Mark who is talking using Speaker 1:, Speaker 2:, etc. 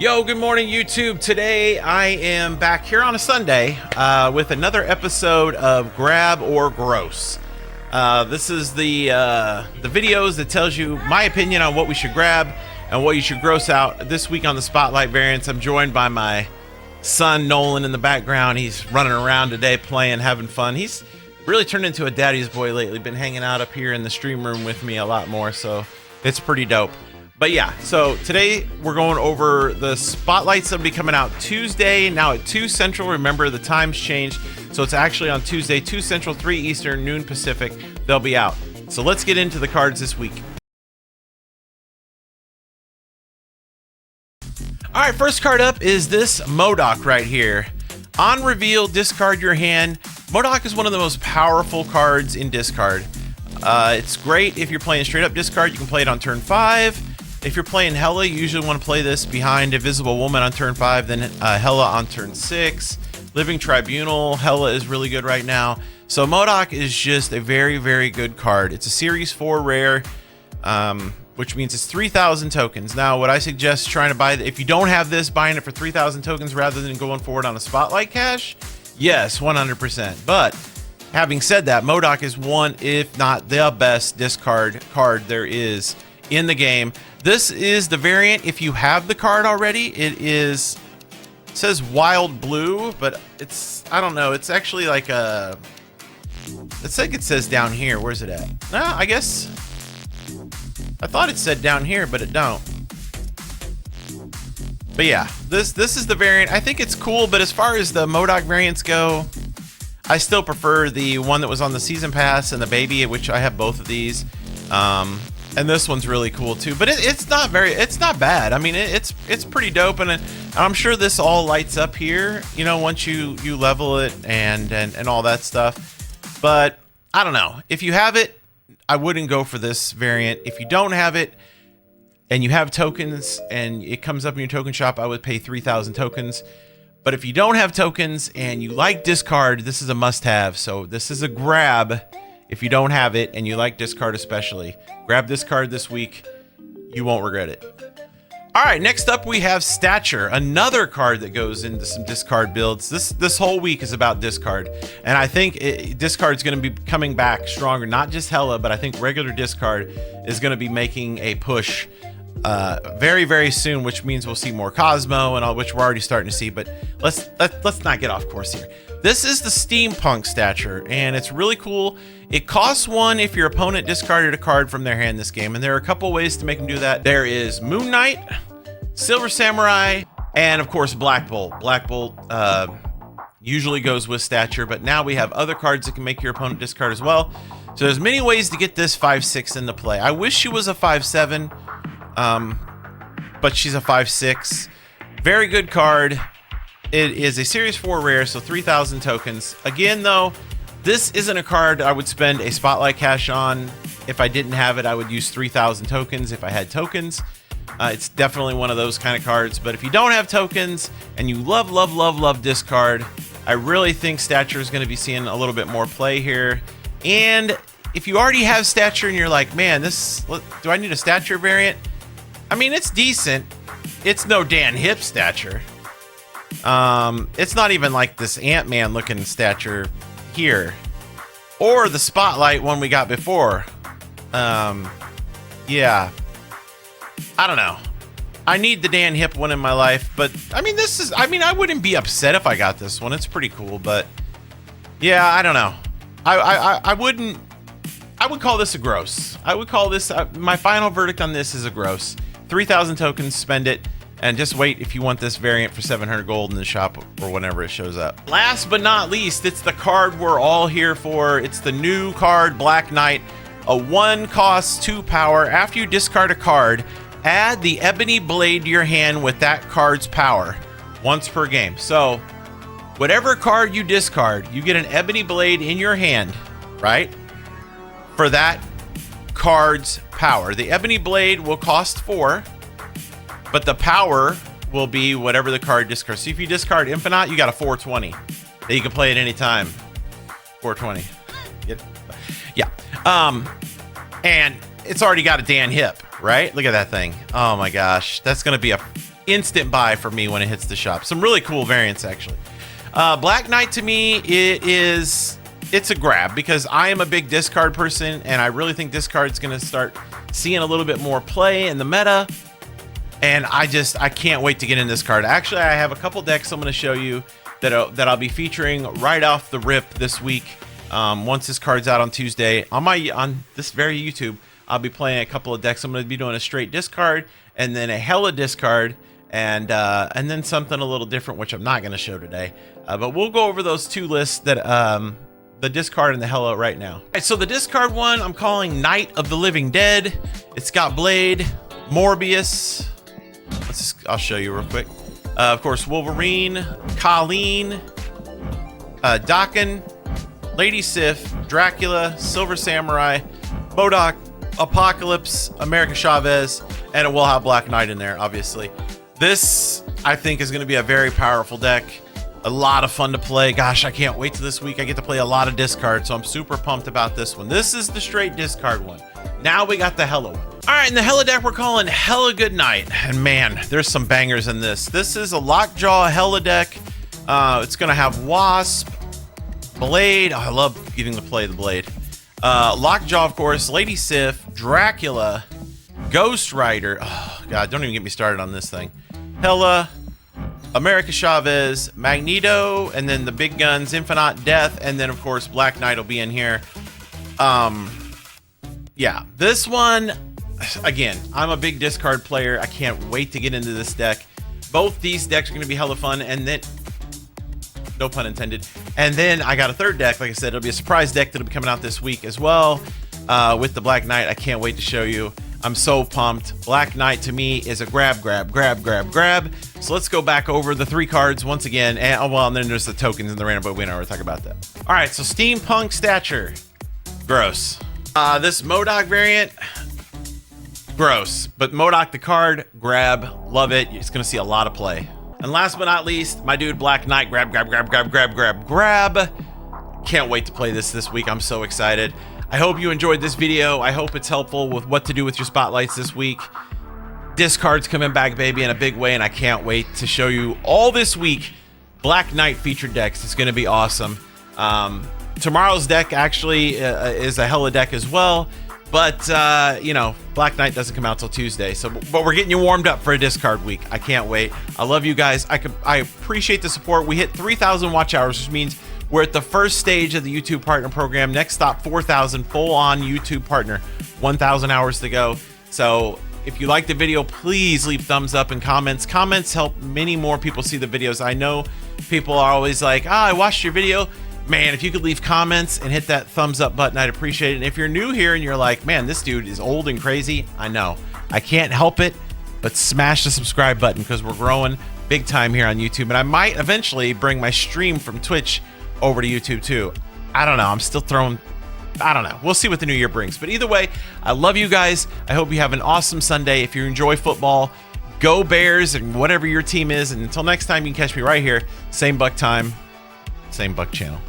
Speaker 1: Yo, good morning, YouTube. Today I am back here on a Sunday with another episode of Grab or Gross. This is the videos that tells you my opinion on what we should grab and what you should gross out. This week on the Spotlight variants, I'm joined by my son Nolan in the background. He's running around today, playing, having fun. He's really turned into a daddy's boy lately. Been hanging out up here in the stream room with me a lot more, so it's pretty dope. But yeah, so today we're going over the Spotlights that'll be coming out Tuesday, now at 2 Central. Remember, the time's changed, so it's actually on Tuesday, 2 Central, 3 Eastern, noon Pacific. They'll be out. So let's get into the cards this week. All right, first card up is this Modok right here. On reveal, discard your hand. Modok is one of the most powerful cards in discard. It's great if you're playing straight up discard. You can play it on turn 5. If you're playing Hela, you usually want to play this behind Invisible Woman on turn 5, then Hela on turn 6. Living Tribunal, Hela is really good right now. So Modok is just a very, very good card. It's a Series 4 rare, which means it's 3,000 tokens. Now, would I suggest trying to buy, if you don't have this, buying it for 3,000 tokens rather than going forward on a Spotlight cash? Yes, 100%. But having said that, Modok is one, if not the best discard card there is in the game. This is the variant. If you have the card already, it says Wild Blue, but it's, I don't know, it's actually like a, it's like it says down here. Where's it at? No, I guess I thought it said down here, but it don't. But yeah, this is the variant. I think it's cool, but as far as the Modok variants go, I still prefer the one that was on the season pass and the baby, which I have both of these. And this one's really cool too, but it's not bad. I mean, it's pretty dope, and I'm sure this all lights up here, you know, once you level it and all that stuff. But I don't know, if you have it, I wouldn't go for this variant. If you don't have it and you have tokens and it comes up in your token shop, I would pay 3,000 tokens. But if you don't have tokens and you like discard, this is a must-have. So this is a grab. If you don't have it and you like discard especially, grab this card this week. You won't regret it. All right, next up we have Stature, another card that goes into some discard builds. This whole week is about discard, and I think discard's going to be coming back stronger. Not just Hela, but I think regular discard is going to be making a push very, very soon, which means we'll see more Cosmo and all, which we're already starting to see. But let's not get off course here. This is the Steampunk Stature, and it's really cool. It costs 1 if your opponent discarded a card from their hand this game, and there are a couple ways to make them do that. There is Moon Knight, Silver Samurai, and of course Black Bolt. Black Bolt usually goes with Stature, but now we have other cards that can make your opponent discard as well. So there's many ways to get this 5/6 into play. I wish she was a 5/7, but she's a 5/6. Very good card. It is a Series 4 rare, so 3,000 tokens. Again, though, this isn't a card I would spend a Spotlight cash on. If I didn't have it, I would use 3,000 tokens if I had tokens. It's definitely one of those kind of cards. But if you don't have tokens and you love discard, I really think Stature is going to be seeing a little bit more play here. And if you already have Stature and you're like, man, do I need a Stature variant? I mean, it's decent. It's no Dan Hip Stature. It's not even like this Ant-Man looking Stature here, or the Spotlight one we got before. Yeah, I don't know. I need the Dan Hip one in my life, but I mean, I wouldn't be upset if I got this one. It's pretty cool, but yeah, I don't know. I would call this a gross. I would call this, my final verdict on this is a gross. 3,000 tokens, spend it. And just wait if you want this variant for 700 gold in the shop or whenever it shows up. Last but not least, it's the card we're all here for. It's the new card, Black Knight. A 1 cost 2 power. After you discard a card, add the Ebony Blade to your hand with that card's power once per game. So whatever card you discard, you get an Ebony Blade in your hand, right? For that card's power. The Ebony Blade will cost 4. But the power will be whatever the card discards. So if you discard Infinite, you got a 420 that you can play at any time. 420. Yeah. And it's already got a Dan Hip, right? Look at that thing. Oh my gosh. That's going to be a instant buy for me when it hits the shop. Some really cool variants, actually. Black Knight, to me, it's a grab because I am a big discard person, and I really think discard's going to start seeing a little bit more play in the meta. And I can't wait to get in this card. Actually, I have a couple decks I'm going to show you that I'll be featuring right off the rip this week. Once this card's out on Tuesday on this very YouTube, I'll be playing a couple of decks. I'm going to be doing a straight discard and then a hella discard and then something a little different, which I'm not going to show today. But we'll go over those two lists that the discard and the hella right now. All right, so the discard one I'm calling Night of the Living Dead. It's got Blade, Morbius. I'll show you real quick. Of course, Wolverine, Colleen, Daken, Lady Sif, Dracula, Silver Samurai, Modok, Apocalypse, America Chavez, and it will have Black Knight in there, obviously. This, I think, is going to be a very powerful deck. A lot of fun to play. Gosh, I can't wait to this week. I get to play a lot of discard, so I'm super pumped about this one. This is the straight discard one. Now we got the hella one. All right, in the hella deck, we're calling Hella Good Night. And man, there's some bangers in this. This is a Lockjaw hella deck. It's going to have Wasp, Blade. Oh, I love getting to play the Blade. Lockjaw, of course, Lady Sif, Dracula, Ghost Rider. Oh, God, don't even get me started on this thing. Hella, America Chavez, Magneto, and then the big guns, Infinite Death, and then, of course, Black Knight will be in here. Yeah, this one, again, I'm a big discard player. I can't wait to get into this deck. Both these decks are going to be hella fun, and then, no pun intended. And then I got a third deck. Like I said, it'll be a surprise deck that'll be coming out this week as well with the Black Knight. I can't wait to show you. I'm so pumped. Black Knight to me is a grab. So let's go back over the three cards once again. And, and then there's the tokens and the random, but we don't talk about that. All right, so Steampunk Stature. Gross. This Modok variant, gross. But Modok the card, grab, love it. It's gonna see a lot of play. And last but not least, my dude Black Knight, grab. Can't wait to play this week. I'm so excited. I hope you enjoyed this video. I hope it's helpful with what to do with your spotlights this week. Discards coming back, baby, in a big way, and I can't wait to show you all this week Black Knight featured decks. It's gonna be awesome. Tomorrow's deck actually is a hella deck as well, but you know, Black Knight doesn't come out till Tuesday. But we're getting you warmed up for a discard week. I can't wait. I love you guys. I appreciate the support. We hit 3,000 watch hours, which means we're at the first stage of the YouTube Partner Program. Next stop, 4,000 full-on YouTube Partner. 1,000 hours to go. So if you like the video, please leave thumbs up and comments. Comments help many more people see the videos. I know people are always like, I watched your video. Man, if you could leave comments and hit that thumbs up button, I'd appreciate it. And if you're new here and you're like, man, this dude is old and crazy, I know. I can't help it, but smash the subscribe button because we're growing big time here on YouTube. And I might eventually bring my stream from Twitch over to YouTube too. I don't know. I'm still throwing, I don't know. We'll see what the new year brings. But either way, I love you guys. I hope you have an awesome Sunday. If you enjoy football, go Bears and whatever your team is. And until next time, you can catch me right here. Same buck time, same buck channel.